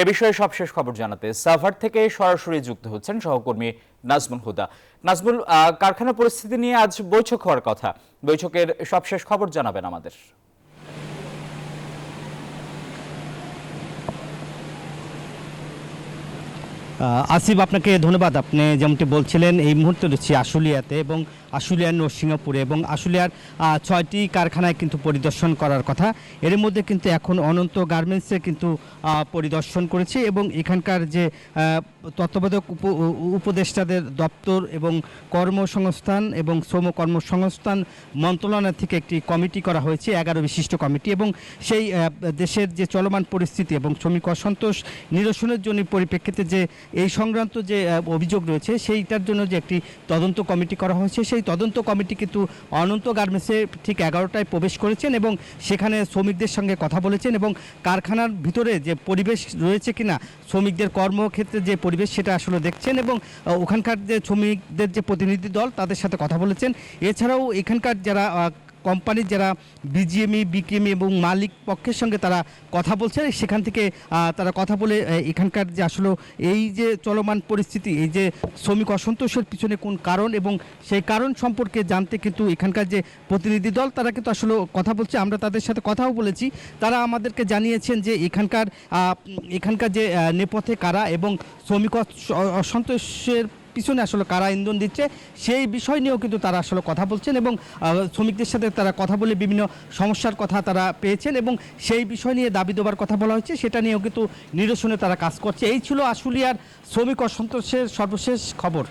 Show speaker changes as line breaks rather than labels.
এ বিষয়ে সবশেষ খবর জানাতে সাভার থেকে সরাসরি যুক্ত হচ্ছেন সহকর্মী নাজমুল হুদা। নাজমুল, কারখানা পরিস্থিতি নিয়ে আজ বৈঠক হওয়ার কথা, বৈঠকের সবশেষ খবর জানাবেন আমাদের।
আসিফ, আপনাকে ধন্যবাদ। আপনি যেমনটি বলছিলেন, এই মুহূর্তে রয়েছে আশুলিয়াতে এবং আশুলিয়ার নরসিংহপুরে এবং আশুলিয়ার ৬টি কারখানায় কিন্তু পরিদর্শন করার কথা। এর মধ্যে কিন্তু এখন অনন্ত গার্মেন্টসে কিন্তু পরিদর্শন করেছে এবং এখানকার যে তত্ত্বাবধায়ক উপদেষ্টাদের দপ্তর এবং কর্মসংস্থান এবং শ্রম কর্মসংস্থান মন্ত্রণালয় থেকে একটি কমিটি করা হয়েছে, 11 বিশিষ্ট কমিটি, এবং সেই দেশের যে চলমান পরিস্থিতি এবং শ্রমিক অসন্তোষ নিরসনের জন্য পরিপ্রেক্ষিতে যে এই সংক্রান্ত যে অভিযোগ রয়েছে সেইটার জন্য যে একটি তদন্ত কমিটি করা হয়েছে, সেই তদন্ত কমিটি কিন্তু অনন্ত গার্মেন্টসে ঠিক 11টায় প্রবেশ করেছেন এবং সেখানে শ্রমিকদের সঙ্গে কথা বলেছেন এবং কারখানার ভিতরে যে পরিবেশ রয়েছে কিনা, শ্রমিকদের কর্মক্ষেত্রে যে পরিবেশ সেটা আসলে দেখছেন এবং ওখানকার যে শ্রমিকদের যে প্রতিনিধি দল তাদের সাথে কথা বলেছেন। এছাড়াও এখানকার যারা কোম্পানির যারা বিজিএমই, বিকেএমই এবং মালিক পক্ষের সঙ্গে তারা কথা বলছেন, সেখান থেকে তারা কথা বলে এখানকার যে আসলে এই যে চলমান পরিস্থিতি, এই যে শ্রমিক অসন্তোষের পিছনে কোন কারণ এবং সেই কারণ সম্পর্কে জানতে কিন্তু এখানকার যে প্রতিনিধি দল তারা কিন্তু আসলে কথা বলছে। আমরা তাদের সাথে কথাও বলেছি, তারা আমাদেরকে জানিয়েছেন যে এখানকার যে নেপথ্যে কারা এবং শ্রমিক অসন্তোষের পিছনে আসলে কারা ইন্ধন দিচ্ছে সেই বিষয় নিয়েও কিন্তু তারা আসলে কথা বলছেন এবং শ্রমিকদের সাথে তারা কথা বলে বিভিন্ন সমস্যার কথা তারা পেয়েছেন এবং সেই বিষয় নিয়ে দাবি দেওয়ার কথা বলা হয়েছে, সেটা নিয়েও কিন্তু নিরসনে তারা কাজ করছে। এই ছিল আশুলিয়ার শ্রমিক অসন্তোষের সর্বশেষ খবর।